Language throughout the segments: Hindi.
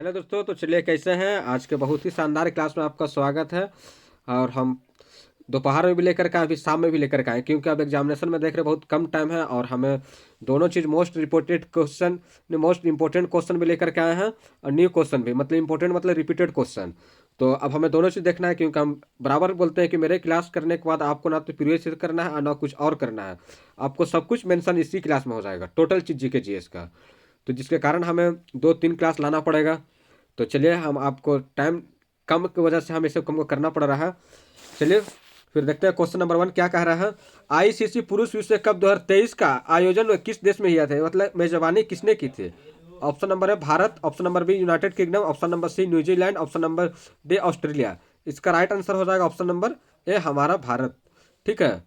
हेलो दोस्तों, तो चलिए कैसे हैं। आज के बहुत ही शानदार क्लास में आपका स्वागत है। और हम दोपहर में भी लेकर के आए, अभी शाम में भी लेकर के आए, क्योंकि अब एग्जामिनेशन में देख रहे बहुत कम टाइम है और हमें दोनों चीज़ मोस्ट इंपॉर्टेंट क्वेश्चन भी लेकर के आए हैं और न्यू क्वेश्चन भी, मतलब इंपॉर्टेंट मतलब रिपीटेड क्वेश्चन। तो अब हमें दोनों चीज़ देखना है, क्योंकि हम बराबर बोलते हैं कि मेरे क्लास करने के बाद आपको ना तो प्रीवियस ईयर करना है और ना कुछ और करना है। आपको सब कुछ मेंशन इसी क्लास में हो जाएगा, टोटल चीज जी के जीएस का। तो जिसके कारण हमें 2-3 क्लास लाना पड़ेगा। तो चलिए, हम आपको टाइम कम की वजह से हमें इसे कम को करना पड़ रहा है। चलिए फिर देखते हैं क्वेश्चन नंबर 1 क्या कह रहा है। आईसीसी पुरुष विश्व कप 2023 का आयोजन किस देश में किया था, मतलब मेजबानी किसने की थी। ऑप्शन नंबर है Bharat, option number B United kingdom, option number सी New Zealand, option number D Australia. इसका राइट आंसर हो जाएगा ऑप्शन नंबर ए, हमारा भारत। ठीक है।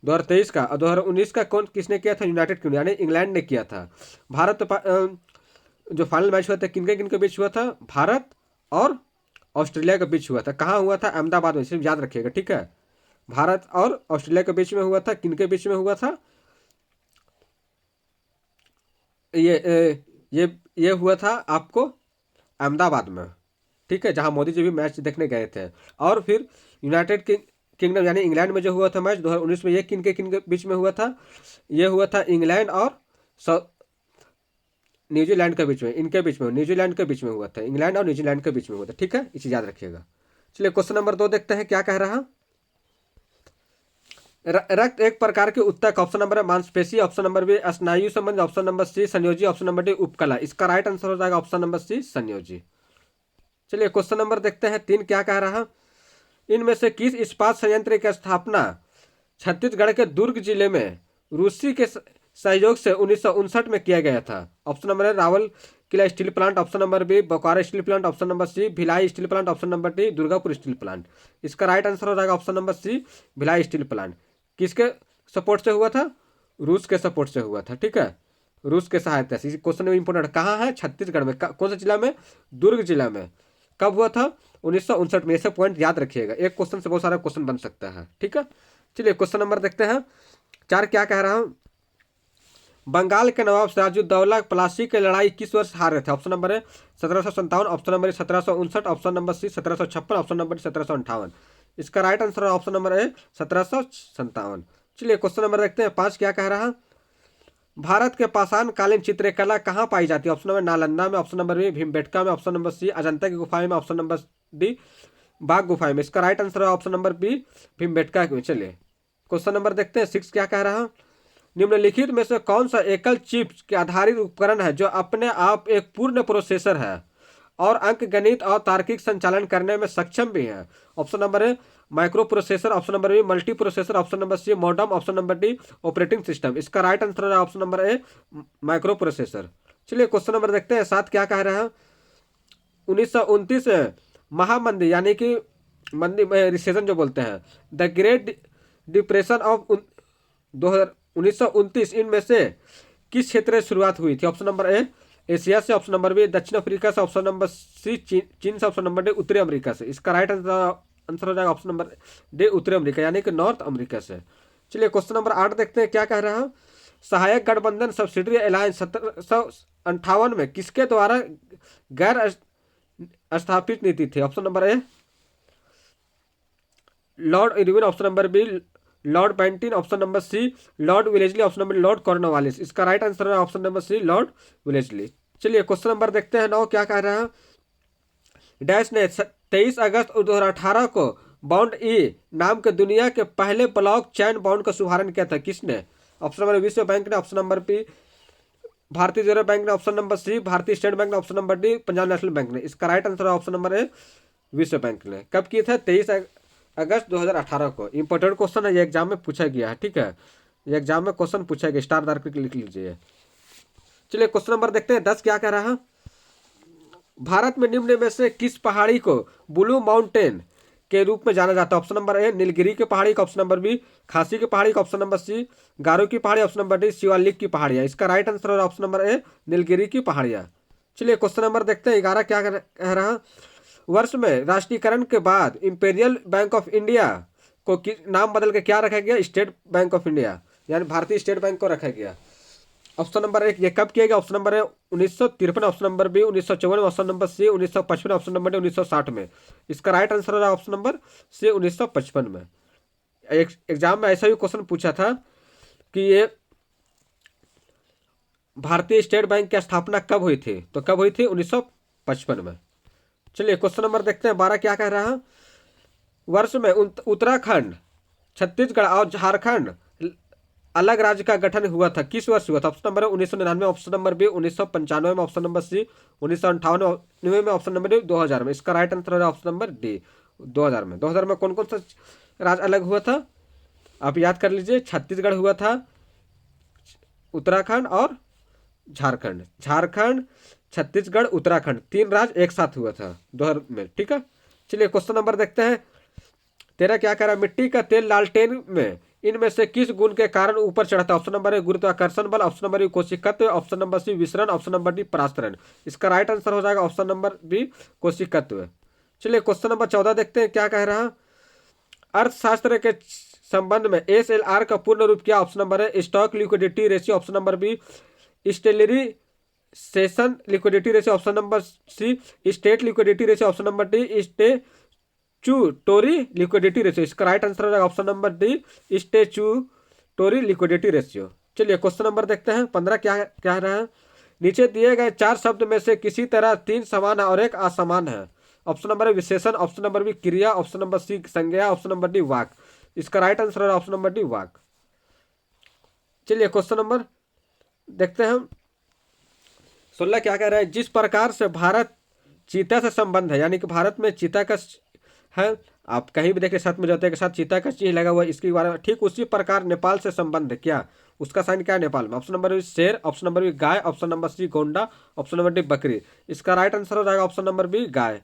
2023 का और 2019 का कौन किसने किया था, यूनाइटेड किंगडम यानी इंग्लैंड ने किया था। भारत जो फाइनल मैच हुआ था किन के बीच हुआ था, भारत और ऑस्ट्रेलिया के बीच हुआ था। कहाँ हुआ था, अहमदाबाद में, सिर्फ याद रखिएगा। ठीक है। भारत और ऑस्ट्रेलिया के बीच में हुआ था। किन के बीच में हुआ था, ये ये हुआ था आपको अहमदाबाद में। ठीक है, जहां मोदी जी भी मैच देखने गए थे। और फिर यूनाइटेड किंगडम यानी इंग्लैंड में जो हुआ था मैच 2019 में, ये किन के बीच में हुआ था, ये हुआ था इंग्लैंड और न्यूजीलैंड के बीच में, इनके बीच में, न्यूजीलैंड के बीच में हुआ था, इंग्लैंड और न्यूजीलैंड के बीच में हुआ था। ठीक है, ये चीज याद रखिएगा। चलिए क्वेश्चन नंबर 2 देखते हैं क्या कह रहा। रक्त एक प्रकार के उत्तक, ऑप्शन नंबर है मांसपेशी, ऑप्शन नंबर बी स्नायु संबंध, ऑप्शन नंबर सी संयोजी, ऑप्शन नंबर डी उपकला। इसका राइट आंसर हो जाएगा ऑप्शन नंबर सी संयोजी। चलिए क्वेश्चन नंबर देखते हैं 3 क्या कह रहा। इनमें से किस इस्पात संयंत्र की स्थापना छत्तीसगढ़ के दुर्ग जिले में रूसी के सहयोग से 1959 में किया गया था। ऑप्शन नंबर है Rourkela steel plant, option number B Bokaro steel plant, option number C Bhilai steel plant, option number D Durgapur steel plant. इसका राइट आंसर हो जाएगा option number C Bhilai steel plant. किसके सपोर्ट से हुआ था, रूस के सपोर्ट से हुआ था। ठीक है, रूस के सहायता से। क्वेश्चन में इंपोर्टेंट कहाँ है, छत्तीसगढ़ में। कौन से जिला में, दुर्ग जिला में। कब हुआ था, 1959 में। ऐसे पॉइंट याद रखिएगा, एक क्वेश्चन से बहुत सारा क्वेश्चन बन सकता है। ठीक है। चलिए क्वेश्चन नंबर देखते हैं 4 क्या कह रहा हूं। बंगाल के नवाब सिराजुद्दौला प्लासी की लड़ाई किस वर्ष हार रहे थे। ऑप्शन नंबर है 1757, option number 1759, option number C 1756, option number 1758। इसका राइट आंसर है ऑप्शन नंबर ए 1757। चलिए क्वेश्चन नंबर देखते हैं 5 क्या कह रहा। भारत के पाषाण कालीन चित्रकला कहाँ पाई जाती है। ऑप्शन नंबर नालंदा में, ऑप्शन नंबर बी भीमबेटका में, ऑप्शन नंबर सी अजंता की गुफाएं में, ऑप्शन नंबर डी बाघ गुफाएं में। इसका राइट आंसर है ऑप्शन नंबर बी भीमबेटका में। चलिए क्वेश्चन नंबर देखते हैं 6 क्या कह रहा। निम्नलिखित में से कौन सा एकल चिप के आधारित उपकरण है जो अपने आप एक पूर्ण प्रोसेसर है और अंक गणित और तार्किक संचालन करने में सक्षम भी है। ऑप्शन नंबर है microprocessor, option number B multiprocessor, option number C modem, option number D operating system. इसका राइट आंसर है option number A microprocessor. चलिए क्वेश्चन नंबर देखते हैं 7 क्या कह रहा है। 1929 महामंदी यानी कि मंदी रिसेशन जो बोलते हैं, द ग्रेट डिप्रेशन ऑफ 1929, इनमें से किस क्षेत्र से शुरुआत हुई थी। ऑप्शन नंबर ए एशिया से, ऑप्शन नंबर बी दक्षिण अफ्रीका से, ऑप्शन नंबर सी चीन से, ऑप्शन नंबर डी उत्तरी अमेरिका से। इसका राइट आंसर हो जाएगा ऑप्शन नंबर डी उत्तरी अमेरिका यानी कि नॉर्थ अमेरिका से। चलिए क्वेश्चन नंबर 8 देखते हैं क्या कह रहा है। सहायक गठबंधन सब्सिडरी अलायंस 1758 में किसके द्वारा गैर स्थापित नीति थी। Option number A Lord Irwin, option number B Lord पैंटिन, option number C Lord Wellesley, option number Lord Cornwallis. इसका राइट आंसर है option number C Lord Wellesley. चलिए क्वेश्चन नंबर देखते हैं 9 क्या कह रहा है। डैश ने 23 अगस्त 2018 को बॉन्ड ई नाम के दुनिया के पहले ब्लॉक चैन बॉन्ड का शुभारंभ किया था। किसने। ऑप्शन नंबर विश्व बैंक ने, ऑप्शन नंबर बी भारतीय रिजर्व बैंक ने, ऑप्शन नंबर सी भारतीय स्टेट बैंक ने, option number D Punjab national bank ने। इसका राइट आंसर है ऑप्शन नंबर ए विश्व बैंक ने। कब किए थे, 23 अगस्त 2018 को। इंपॉर्टेंट क्वेश्चन है, ये एग्जाम में पूछा गया है। ठीक है, ये एग्जाम में क्वेश्चन पूछा गया, स्टार दार लिख लीजिए। चलिए क्वेश्चन नंबर देखते हैं 10 क्या कह रहा है। भारत में निम्न में से किस पहाड़ी को ब्लू माउंटेन के रूप में जाना जाता है। ऑप्शन नंबर ए नीलगिरी की पहाड़ी का, ऑप्शन नंबर बी खासी की पहाड़ी का, ऑप्शन नंबर सी गारो की पहाड़ी, ऑप्शन नंबर डी शिवालिक की पहाड़ियाँ। इसका राइट आंसर है ऑप्शन नंबर ए नीलगिरी की पहाड़ियाँ। चलिए क्वेश्चन नंबर देखते हैं 11 क्या कह रहा। वर्ष में राष्ट्रीयकरण के बाद इंपीरियल बैंक ऑफ इंडिया को नाम बदल के क्या रखा गया, स्टेट बैंक ऑफ इंडिया यानी भारतीय स्टेट बैंक को रखा गया। ऑप्शन नंबर 1 ये कब किया गया? ऑप्शन नंबर है 1953, option number B 1954, option number C 1955, option number D 1960 में। इसका राइट आंसर हो रहा है ऑप्शन नंबर सी 1955 में। एग्जाम में ऐसा भी क्वेश्चन पूछा था कि ये भारतीय स्टेट बैंक की स्थापना कब हुई थी? तो कब हुई थी? 1955 में। चलिए क्वेश्चन नंबर देखते हैं 12 क्या कह रहा है। वर्ष में उत्तराखंड, छत्तीसगढ़ और झारखंड अलग राज्य का गठन हुआ था, किस वर्ष हुआ था? ऑप्शन नंबर है 1999, ऑप्शन नंबर बी 1995 में, ऑप्शन नंबर सी 1998 में, ऑप्शन नंबर डी 2000 में। इसका राइट आंसर है ऑप्शन नंबर डी 2000 में। 2000 में कौन कौन सा राज्य अलग हुआ था? आप याद कर लीजिए, छत्तीसगढ़ हुआ था, उत्तराखंड और झारखंड। झारखंड, छत्तीसगढ़, उत्तराखंड, 3 राज्य एक साथ हुआ था 2000 में। ठीक है, चलिए क्वेश्चन नंबर देखते हैं 13 क्या कह रहा है। मिट्टी का तेल लालटेन में इनमें से किस गुण के कारण ऊपर चढ़ता है? ऑप्शन नंबर है गुरुत्वाकर्षण बल, ऑप्शन नंबर बी कोशिकत्व, ऑप्शन नंबर सी विसरण, ऑप्शन नंबर डी परास्तरण। इसका राइट आंसर हो जाएगा ऑप्शन नंबर बी कोशिकत्व। चलिए क्वेश्चन नंबर 14 देखते हैं क्या कह रहा है। अर्थशास्त्र के संबंध में SLR का पूर्ण रूप क्या? ऑप्शन नंबर है stock liquidity ratio, option number B स्टेलरी session liquidity ratio, option number C state liquidity ratio, option number D statutory liquidity ratio. इसका राइट आंसर हो जाएगा option number D statutory liquidity ratio. चलिए क्वेश्चन नंबर देखते हैं 15 क्या कह रहा है। नीचे दिए गए 4 शब्द में से किसी तरह 3 समान है और 1 असमान है। ऑप्शन नंबर है विशेषण, ऑप्शन नंबर बी क्रिया, ऑप्शन नंबर सी संज्ञा, ऑप्शन नंबर डी वाक। इसका राइट आंसर है ऑप्शन नंबर डी वाक। चलिए क्वेश्चन नंबर देखते हैं हम 16 क्या कह रहा है। जिस प्रकार से भारत चीता से संबंध है, यानी कि भारत में चीता का है, आप कहीं भी देखिए साथ में जाते के साथ चीता का चिन्ह लगा हुआ है, इसके बारे में ठीक उसी प्रकार नेपाल से संबंध है क्या? उसका साइन क्या है नेपाल में? ऑप्शन नंबर बी शेर, ऑप्शन नंबर बी गाय, ऑप्शन नंबर सी गोंडा, ऑप्शन नंबर डी बकरी। इसका राइट आंसर हो जाएगा ऑप्शन नंबर बी गाय।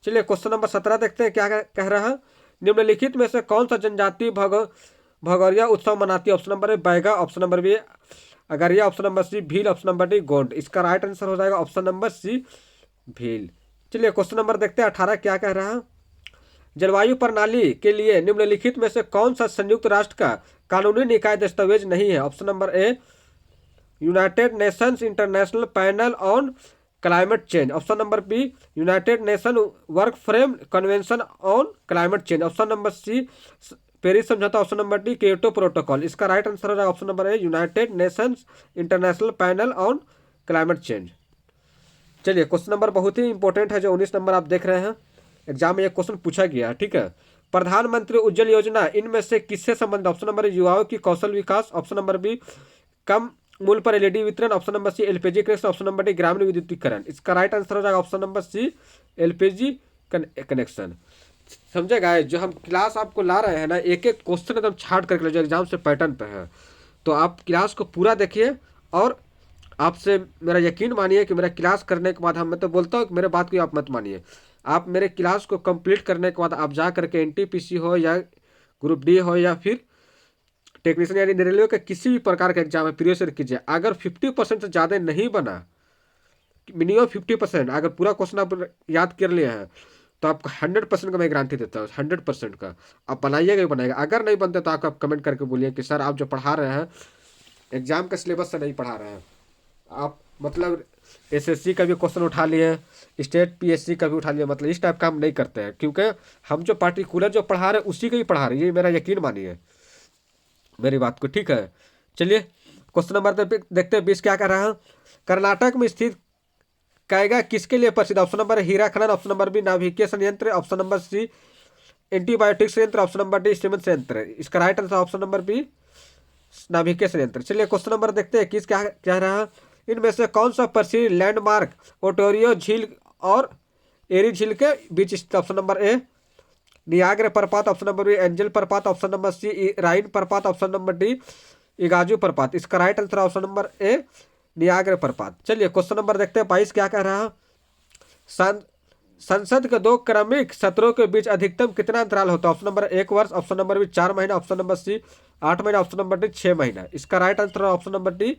चलिए क्वेश्चन नंबर 17 देखते हैं क्या कह रहा है। निम्नलिखित में से कौन सा जनजाति भगौरिया उत्सव मनाती है? Option number A Baiga, option number B Agaria, option number C Bhil, option number D Gond. इसका राइट आंसर हो जाएगा ऑप्शन नंबर सी भील। चलिए क्वेश्चन नंबर देखते हैं 18 क्या कह रहा है। जलवायु प्रणाली के लिए निम्नलिखित में से कौन सा संयुक्त राष्ट्र का कानूनी निकाय दस्तावेज नहीं है? Option number A United Nations International Panel on Climate Change, option number B United Nation Work Frame Convention on Climate Change, option number C Paris समझौता, option number D Kyoto protocol. इसका राइट आंसर हो जाएगा option number A United Nations International Panel on Climate Change. चलिए क्वेश्चन नंबर बहुत ही इंपॉर्टेंट है, जो 19 नंबर आप देख रहे हैं, एग्जाम में एक क्वेश्चन पूछा गया। ठीक है, प्रधानमंत्री उज्ज्वल योजना इनमें से किससे संबंधित? ऑप्शन नंबर युवाओं की कौशल विकास, ऑप्शन नंबर बी कम मूल्य पर LED वितरण, option number C LPG connection, option number D ग्रामीण विद्युतीकरण। इसका राइट आंसर हो जाएगा option number C LPG connection. समझेगा, जो हम क्लास आपको ला रहे हैं ना, एक एक क्वेश्चन एकदम छाट करके जो एग्जाम से पैटर्न पे है, तो आप क्लास को पूरा देखिए। और आपसे मेरा यकीन मानिए कि मेरा क्लास करने के बाद मैं तो बोलता हूँ कि मेरे बात को आप मत मानिए, आप मेरे क्लास को कंप्लीट करने के बाद आप जा करके NTPC हो या ग्रुप डी हो या फिर टेक्नीशियन यानी रेलवे का किसी भी प्रकार का एग्जाम है प्रीवियस ईयर कीजिए। अगर 50% से ज़्यादा नहीं बना, मिनिमम 50%, अगर पूरा क्वेश्चन आप याद कर लिए हैं तो आपको 100% का मैं गारंटी देता हूँ, 100% का आप बनाइएगा ही बनाएगा। अगर नहीं बनते तो आप कमेंट करके बोलिए कि सर आप जो पढ़ा रहे हैं एग्जाम का सिलेबस से नहीं पढ़ा रहे हैं, आप मतलब SSC का भी क्वेश्चन उठा लिए, स्टेट PSC का भी उठा लिया, मतलब इस टाइप का हम नहीं करते हैं, क्योंकि हम जो पार्टिकुलर जो पढ़ा रहे हैं उसी को ही पढ़ा रहे हैं, ये मेरा यकीन मानिए मेरी बात को। ठीक है, चलिए क्वेश्चन नंबर देखते हैं 20 क्या कर रहा है। कर्नाटक में स्थित कैगा किसके लिए प्रसिद्ध? ऑप्शन नंबर हीरा खनन, ऑप्शन नंबर बी नाभिकीय संयंत्र, ऑप्शन नंबर सी एंटीबायोटिक संयंत्र, ऑप्शन नंबर डी सीमेंट संयंत्र। इसका right answer option number B नाभिकीय संयंत्र। चलिए क्वेश्चन नंबर देखते हैं किस क्या कह रहा है। इनमें से कौन सा प्रसिद्ध लैंडमार्क ओटोरियो झील और एरी झील के बीच स्थित? ऑप्शन नंबर ए नियाग्रा प्रपात, ऑप्शन नंबर बी एंजल प्रपात, ऑप्शन नंबर सी राइन प्रपात, ऑप्शन नंबर डी इगाजू प्रपात। इसका राइट आंसर ऑप्शन नंबर ए नियाग्रा प्रपात। चलिए क्वेश्चन नंबर देखते हैं 22 क्या कह रहा है। संसद के 2 क्रमिक सत्रों के बीच अधिकतम कितना अंतराल होता है? ऑप्शन नंबर 1 वर्ष, ऑप्शन नंबर बी 4 महीना, ऑप्शन नंबर सी 8 महीना, ऑप्शन नंबर डी 6 महीना। इसका right answer option number D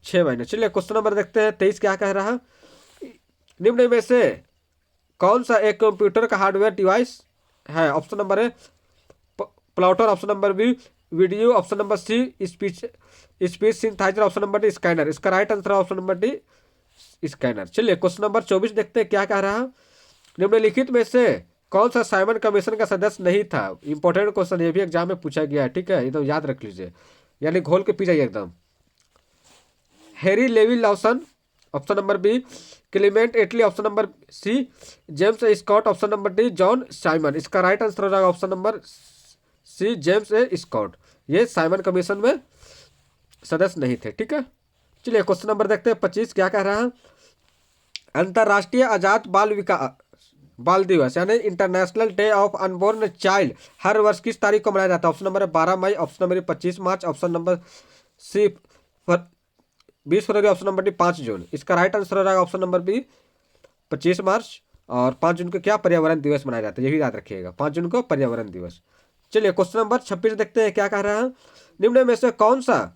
6 महीने। चलिए क्वेश्चन नंबर देखते हैं 23 क्या कह रहा है। निम्न में से कौन सा एक कंप्यूटर का हार्डवेयर डिवाइस है? Option number A plotter, option number B video, option number C speech speech synthesiser, option number D scanner. इसका राइट आंसर है ऑप्शन नंबर डी स्कैनर। चलिए क्वेश्चन नंबर 24 देखते हैं क्या कह रहा है। निम्नलिखित में से कौन सा साइमन कमीशन का सदस्य नहीं था। इंपॉर्टेंट क्वेश्चन, ये भी एग्जाम में पूछा गया है, ठीक है, एकदम याद रख लीजिए, यानी घोल के पी जाइए एकदम। Harry Levy Lawson, option number B. Clement Attlee, option number C. James Scott, option number D. John Simon. इसका राइट आंसर हो जाएगा option number C, James Scott. ये साइमन कमीशन में सदस्य नहीं थे, ठीक है। चलिए क्वेश्चन नंबर देखते हैं 25 क्या कह रहा है। अंतर्राष्ट्रीय आजाद बाल दिवस यानी International Day of Unborn Child हर वर्ष किस तारीख को मनाया जाता है। ऑप्शन नंबर 12 मई, ऑप्शन नंबर 25 मार्च, ऑप्शन नंबर सी 20 फरवरी, ऑप्शन नंबर डी 5 जून। इसका राइट आंसर हो जाएगा ऑप्शन नंबर बी 25 मार्च। और 5 जून को क्या पर्यावरण दिवस मनाया जाता है, ये भी याद रखिएगा, 5 जून को पर्यावरण दिवस। चलिए क्वेश्चन नंबर 26 देखते हैं क्या कह रहा है। निम्न में से कौन सा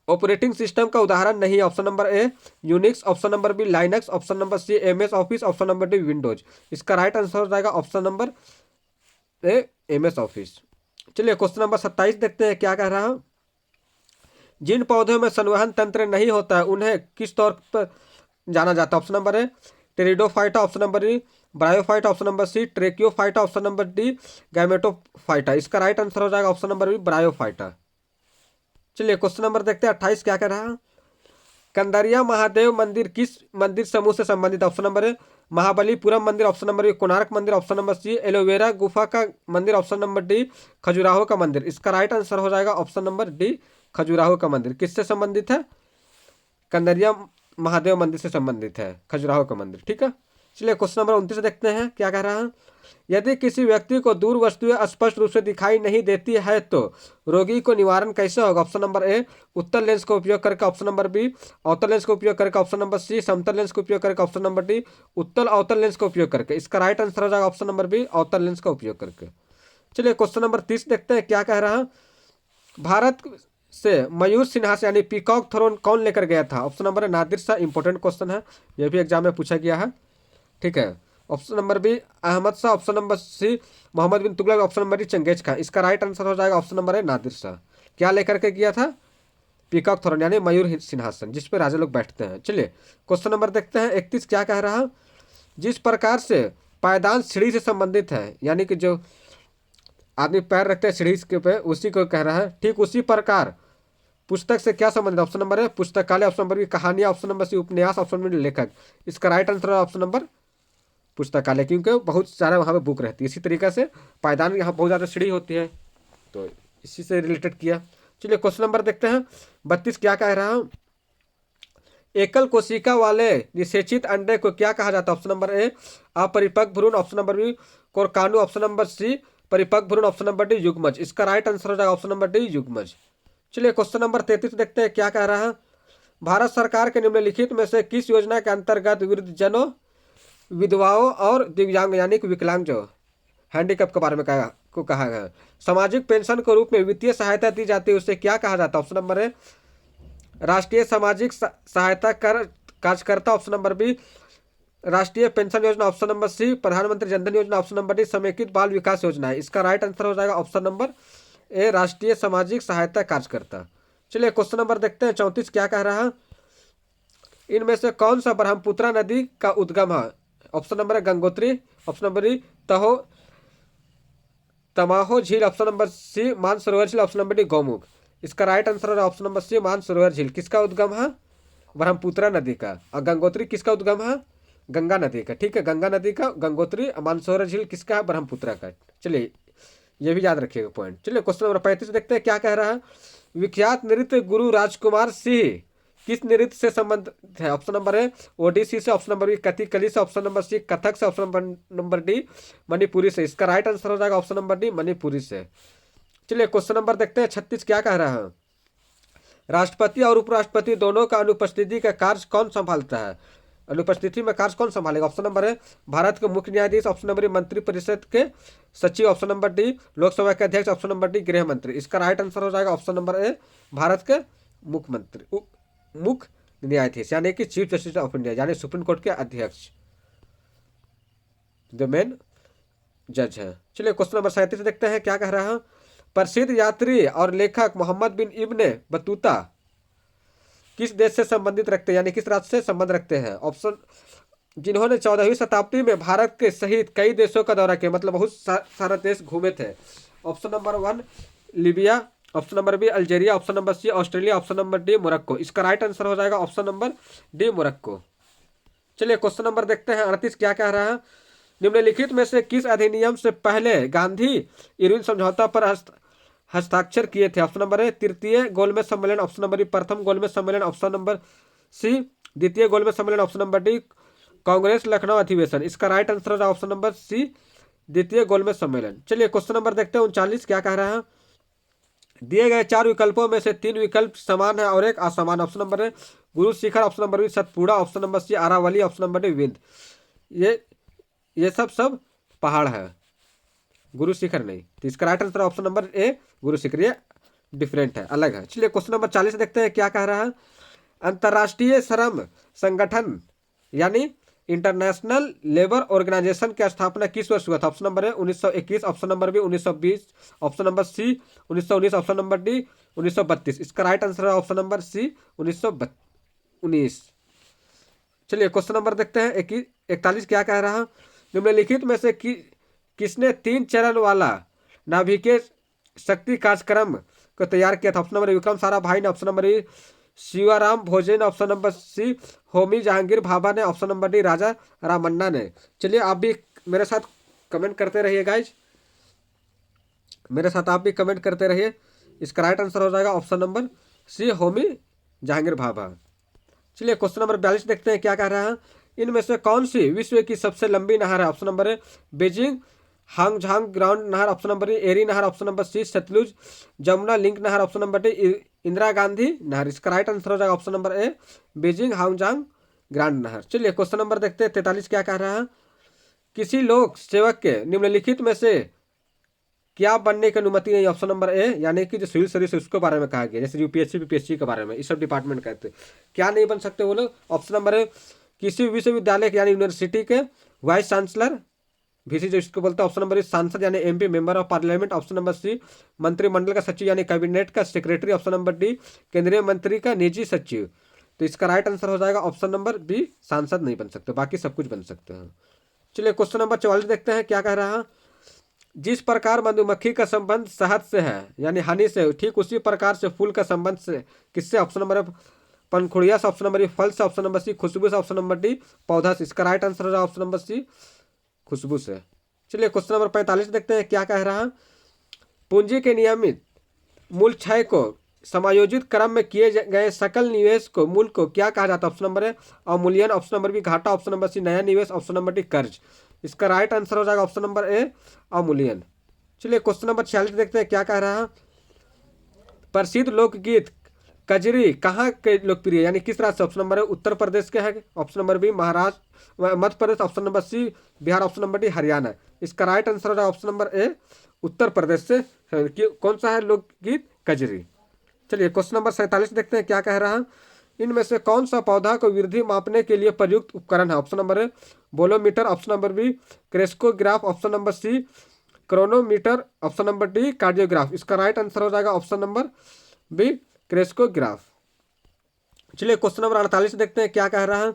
ऑपरेटिंग सिस्टम का उदाहरण नहीं है। Option number A Unix, option number B Linux, option number C MS Office, option number D Windows. इसका राइट आंसर हो जाएगा option number A MS Office. चलिए क्वेश्चन नंबर 27 देखते हैं क्या कह रहा है। जिन पौधों में संवहन तंत्र नहीं होता है उन्हें किस तौर पर जाना जाता है। Option number A pteridophyta, option number B bryophyta, option number C tracheophyta, option number D gametophyta. इसका राइट आंसर हो जाएगा ऑप्शन नंबर बी ब्रायोफाइटा। चलिए क्वेश्चन नंबर देखते हैं 28 क्या कह रहा है। कंदरिया महादेव मंदिर किस मंदिर समूह से संबंधित। ऑप्शन नंबर ए महाबलीपुरम मंदिर, ऑप्शन नंबर ए कोणार्क मंदिर, ऑप्शन नंबर सी एलोवेरा गुफा का मंदिर, ऑप्शन नंबर डी खजुराहो का मंदिर। इसका राइट आंसर हो जाएगा ऑप्शन नंबर डी खजुराहो का मंदिर। किससे संबंधित है, कंदरिया महादेव मंदिर से संबंधित है, खजुराहो का मंदिर, ठीक है। चलिए क्वेश्चन नंबर 29 देखते हैं क्या कह रहा है। यदि किसी व्यक्ति को दूर वस्तुएं स्पष्ट रूप से दिखाई नहीं देती है तो रोगी को निवारण कैसे होगा। ऑप्शन नंबर ए उत्तल लेंस का उपयोग करके, ऑप्शन नंबर बी अवतल लेंस का उपयोग करके, ऑप्शन नंबर सी समतल लेंस का उपयोग करके, ऑप्शन नंबर डी उत्तल अवतल लेंस का उपयोग करके। इसका राइट आंसर हो जाएगा ऑप्शन नंबर बी अवतल लेंस का उपयोग करके। चलिए क्वेश्चन नंबर 30 देखते हैं क्या कह रहा है। भारत से मयूर सिंहासन यानी पीकॉक थ्रोन कौन लेकर गया था। ऑप्शन नंबर है नादिर शाह, इंपॉर्टेंट क्वेश्चन है, यह भी एग्जाम में पूछा गया है, ठीक है। Option number B Ahmad Shah, option number C Muhammad bin Tughlaq, option number D Genghis Khan. इसका राइट आंसर हो जाएगा ऑप्शन नंबर है नादिर शाह। क्या लेकर के गया था, पीकॉक थ्रोन यानी मयूर सिंहासन जिस पे राजा लोग बैठते हैं। चलिए क्वेश्चन नंबर देखते हैं 31 क्या कह रहा है। जिस प्रकार से पायदान सीढ़ी से संबंधित है यानी कि जो आदमी पैर रखते हैं सीढ़ी के पे उसी को कह रहा है, ठीक उसी प्रकार पुस्तक से क्या संबंधित। ऑप्शन नंबर है पुस्तकालय, ऑप्शन नंबर बी कहानियां, ऑप्शन नंबर सी उपन्यास, ऑप्शन नंबर डी लेखक। इसका राइट आंसर है ऑप्शन नंबर पुस्तकालय, क्योंकि बहुत सारा वहाँ पे बुक रहती है। इसी तरीके से पायदान यहाँ बहुत ज़्यादा सीढ़ी होती है, तो इसी से रिलेटेड किया। चलिए क्वेश्चन नंबर देखते हैं 32 क्या कह रहा है। एकल कोशिका वाले निषेचित अंडे को क्या कहा जाता है। ऑप्शन नंबर ए अपरिपक्व भ्रूण, ऑप्शन नंबर बी कोरकाणु, ऑप्शन नंबर सी परिपक्व भ्रूण, ऑप्शन नंबर डी युग्मज। इसका राइट आंसर हो जाएगा ऑप्शन नंबर डी युग्मज। चलिए क्वेश्चन नंबर 33 देखते हैं क्या कह रहा है। भारत सरकार के निम्नलिखित में से किस योजना के अंतर्गत वृद्धजनों, विधवाओं और दिव्यांग यानी कि विकलांग जो हैंडीकैप के बारे में कहा गया है सामाजिक पेंशन के रूप में वित्तीय सहायता दी जाती है, उसे क्या कहा जाता है। ऑप्शन नंबर है राष्ट्रीय सामाजिक सहायता कर कार्यकर्ता, ऑप्शन नंबर बी राष्ट्रीय पेंशन योजना, ऑप्शन नंबर सी प्रधानमंत्री जनधन योजना, ऑप्शन नंबर डी समेकित बाल विकास योजना है। इसका राइट आंसर हो जाएगा ऑप्शन नंबर ए राष्ट्रीय सामाजिक सहायता कार्यकर्ता। चलिए क्वेश्चन नंबर देखते हैं 34 क्या कह रहा है। इनमें से कौन सा ब्रह्मपुत्रा नदी का उद्गम है। ऑप्शन नंबर है गंगोत्री, ऑप्शन नंबर बी तमाहो झील, ऑप्शन नंबर सी मानसरोवर झील, ऑप्शन नंबर डी गौमुख। इसका राइट आंसर है ऑप्शन नंबर सी मानसरोवर झील। किसका उद्गम है, ब्रह्मपुत्रा नदी का। और गंगोत्री किसका उद्गम है, गंगा नदी का, ठीक है, गंगा नदी का गंगोत्री। मानसरोवर झील किसका है, ब्रह्मपुत्रा का। चलिए ये भी याद रखिएगा पॉइंट। चलिए क्वेश्चन नंबर 35 देखते हैं क्या कह रहा है। विख्यात नृत्य गुरु राजकुमार सिंह किस नृत्य से संबंधित है। ऑप्शन नंबर है ओडिसी से, ऑप्शन नंबर बी कथकली से, ऑप्शन नंबर सी कथक से, ऑप्शन नंबर डी मणिपुरी से। इसका राइट आंसर हो जाएगा ऑप्शन नंबर डी मणिपुरी से। चलिए क्वेश्चन नंबर देखते हैं 36 क्या कह रहा है। राष्ट्रपति और उपराष्ट्रपति दोनों का अनुपस्थिति का कार्य कौन संभालता है। अनुपस्थिति में कार्य कौन संभालेगा। ऑप्शन नंबर है भारत के मुख्य न्यायाधीश, ऑप्शन नंबर मंत्रिपरिषद के सचिव, ऑप्शन नंबर डी लोकसभा के अध्यक्ष, ऑप्शन नंबर डी गृह मंत्री। इसका राइट आंसर हो जाएगा ऑप्शन नंबर ए भारत के मुख्य न्यायाधीश यानी कि चीफ जस्टिस ऑफ इंडिया यानी सुप्रीम कोर्ट के अध्यक्ष, जो मेन जज है। चलिए क्वेश्चन नंबर 37 देखते हैं क्या कह रहा है। प्रसिद्ध यात्री और लेखक मोहम्मद बिन इब्न बतूता किस देश से संबंधित रखते हैं, यानी किस राज्य से संबंध रखते हैं? ऑप्शन, जिन्होंने 14वीं शताब्दी में भारत के सहित कई देशों का दौरा किया, मतलब बहुत सारे देश घूमे थे। Option number 1 Libya, option number B Algeria, option number C Australia, option number D Morocco. इसका राइट आंसर हो जाएगा ऑप्शन नंबर डी मोरक्को। चलिए क्वेश्चन नंबर देखते हैं 38 क्या कह रहा है। निम्नलिखित में से किस अधिनियम से पहले गांधी इरविन समझौता पर हस्ताक्षर किए थे? ऑप्शन नंबर ए तृतीय गोलमेज सम्मेलन, ऑप्शन नंबर बी प्रथम गोलमेज सम्मेलन, ऑप्शन नंबर सी द्वितीय गोलमेज सम्मेलन, option number D Congress Lucknow अधिवेशन। इसका राइट आंसर होगा ऑप्शन नंबर सी द्वितीय गोलमेज सम्मेलन। चलिए क्वेश्चन नंबर देखते हैं 39 क्या कह रहा है। दिए गए 4 विकल्पों में से 3 विकल्प समान है और एक असमान। Option number A Guru Shikhar, option number B Satpura, option number C Aravalli, option number D Vindhya. ये सब पहाड़ है, गुरु शिखर नहीं। तो इसका right answer option number A Guru Shikhar, ये डिफरेंट है, अलग है। चलिए क्वेश्चन नंबर 40 देखते हैं क्या कह रहा है। अंतर्राष्ट्रीय श्रम संगठन यानी इंटरनेशनल लेबर ऑर्गेनाइजेशन की स्थापना किस वर्ष हुआ था? Option number A 1921, option number B 1920, option number C 1919, option number D 1932। इसका राइट आंसर है ऑप्शन नंबर सी 1919। चलिए क्वेश्चन नंबर देखते हैं 41 क्या कह रहा है। निम्नलिखित में से किसने 3 चरण वाला नाभिकीय शक्ति कार्यक्रम को तैयार किया था? ऑप्शन नंबर विक्रम साराभाई ने, option number A Shivaram Bhoje ने, option number C Homi Jehangir Bhabha ने, option number D Raja Ramanna ने। चलिए आप भी मेरे साथ कमेंट करते रहिए गाइज, मेरे साथ आप भी कमेंट करते रहिए। इसका राइट आंसर हो जाएगा option number C Homi Jehangir Bhabha. चलिए क्वेश्चन नंबर 42 देखते हैं क्या कह रहा है। इनमें से कौन सी विश्व की सबसे लंबी नहर है? Option number A Beijing Hangzhou ground नहर, ऑप्शन नंबर एरी नहर, option number C Sutlej Yamuna link नहर, option number D Indira Gandhi नहर। इसका राइट आंसर हो जाएगा option number A Beijing Hangzhou grand नहर। चलिए क्वेश्चन नंबर देखते हैं 43 क्या कह रहा है। किसी लोक सेवक के निम्नलिखित में से क्या बनने की अनुमति नहीं? ऑप्शन नंबर ए यानी कि जो सिविल सर्विस है उसके बारे में कहा गया, जैसे यूपीएससी पीपीएससी के बारे में, इस सब डिपार्टमेंट कहते हैं। क्या नहीं बन सकते वो लोग? ऑप्शन नंबर ए किसी विश्वविद्यालय के यानी यूनिवर्सिटी के वाइस चांसलर वीसी जो इसको बोलते हैं, ऑप्शन नंबर सांसद यानी MP member of parliament, option number C मंत्रिमंडल का सचिव यानी कैबिनेट का सेक्रेटरी, ऑप्शन नंबर डी केंद्रीय मंत्री का निजी सचिव। तो इसका राइट आंसर हो जाएगा ऑप्शन नंबर बी सांसद नहीं बन सकते, बाकी सब कुछ बन सकते हैं। चलिए क्वेश्चन नंबर 44 देखते हैं क्या कह रहा है। जिस प्रकार मधुमक्खी का संबंध शहद से है यानी हनी से, ठीक उसी प्रकार से फूल का संबंध से किससे? ऑप्शन नंबर पंखुड़िया से, ऑप्शन नंबर फल से, ऑप्शन नंबर सी खुशबू से, ऑप्शन नंबर डी पौधा से। इसका राइट आंसर होगा ऑप्शन नंबर सी खुशबू से। चलिए क्वेश्चन नंबर 45 देखते हैं क्या कह रहा है। पूंजी के नियमित मूल क्षय को समायोजित क्रम में किए गए सकल निवेश को मूल को क्या कहा जाता है? ऑप्शन नंबर ए अवमूल्यन, ऑप्शन नंबर बी घाटा, ऑप्शन नंबर सी नया निवेश, ऑप्शन नंबर डी कर्ज। इसका राइट आंसर हो जाएगा ऑप्शन नंबर ए अवमूल्यन। चलिए क्वेश्चन नंबर 46 देखते हैं क्या कह रहा है। प्रसिद्ध लोकगीत कजरी कहाँ के लोकप्रिय यानी किस राज्य से? ऑप्शन नंबर ए उत्तर प्रदेश के है, option number B Maharashtra Madhya Pradesh, option number C Bihar, option number D Haryana. इसका राइट आंसर हो जाएगा ऑप्शन नंबर ए उत्तर प्रदेश से कौन सा है लोकगीत कजरी। चलिए क्वेश्चन नंबर 47 देखते हैं क्या कह रहा है। इनमें से कौन सा पौधा को वृद्धि मापने के लिए प्रयुक्त उपकरण है? Option number A bolometer, option number B crescograph, option number C chronometer, option number D cardiograph. इसका राइट आंसर हो जाएगा ऑप्शन नंबर बी क्रेस्कोग्राफ। चलिए क्वेश्चन नंबर 48 देखते हैं क्या कह रहा है।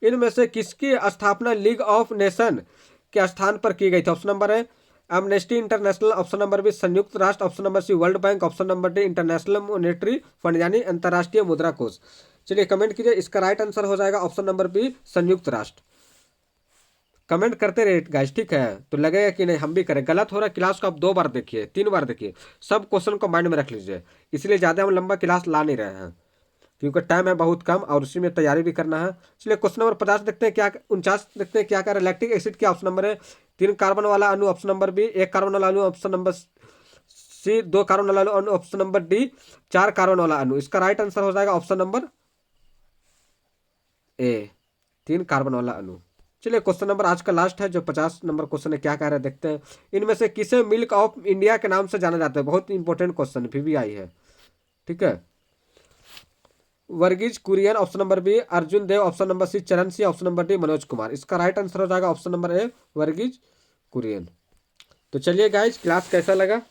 इनमें से किसकी स्थापना लीग ऑफ नेशन के स्थान पर की गई थी? Option number A Amnesty International, option number B संयुक्त राष्ट्र, option number C World Bank, option number D International Monetary Fund यानी अंतर्राष्ट्रीय मुद्रा कोष। चलिए कमेंट कीजिए, इसका राइट आंसर हो जाएगा ऑप्शन नंबर बी संयुक्त राष्ट्र। कमेंट करते रहे गाइस, ठीक है? तो लगेगा कि नहीं हम भी करें। गलत हो रहा है क्लास को आप 2 बार देखिए, 3 बार देखिए, सब क्वेश्चन को माइंड में रख लीजिए। इसलिए ज़्यादा हम लंबा क्लास ला नहीं रहे हैं क्योंकि टाइम है बहुत कम और उसी में तैयारी भी करना है। चलिए क्वेश्चन नंबर 50 देखते हैं क्या 49 देखते हैं क्या कर रहा है। लैक्टिक एसिड क्या? ऑप्शन नंबर है 3 कार्बन वाला अणु, ऑप्शन नंबर बी 1 कार्बन वाला अणु, ऑप्शन नंबर सी 2 कार्बन वाला अणु, ऑप्शन नंबर डी 4 कार्बन वाला अणु। इसका राइट आंसर हो जाएगा ऑप्शन नंबर ए 3 कार्बन वाला अणु। चलिए क्वेश्चन नंबर आज का लास्ट है जो 50 नंबर क्वेश्चन है क्या कह रहा है देखते हैं। इनमें से किसे मिल्क ऑफ इंडिया के नाम से जाना जाता है? बहुत इंपॉर्टेंट क्वेश्चन VVI है, ठीक है? Verghese Kurien, option number B Arjun Dev, option number C Charan Singh, option number D Manoj Kumar. इसका राइट आंसर हो जाएगा option number A Verghese Kurien. तो चलिए गाइज क्लास कैसा लगा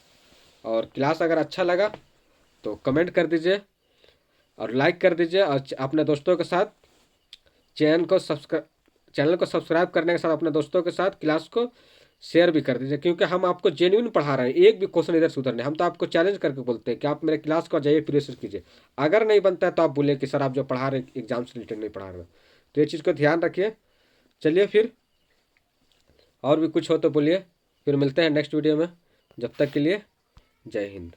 और क्लास अगर अच्छा लगा तो कमेंट कर दीजिए और लाइक कर दीजिए, और अपने दोस्तों के साथ चैनल को सब्सक्राइब करने के साथ अपने दोस्तों के साथ क्लास को शेयर भी कर दीजिए, क्योंकि हम आपको जेन्युइन पढ़ा रहे हैं, एक भी क्वेश्चन इधर से उधर नहीं। हम तो आपको चैलेंज करके बोलते हैं कि आप मेरे क्लास को जाइए, प्रेशर कीजिए। अगर नहीं बनता है तो आप बोलिए कि सर आप जो पढ़ा रहे हैं एग्जाम से रिलेटेड नहीं पढ़ा रहे हैं। तो ये चीज़ को ध्यान रखिए। चलिए फिर और भी कुछ हो तो बोलिए, फिर मिलते हैं नेक्स्ट वीडियो में। जब तक के लिए जय हिंद।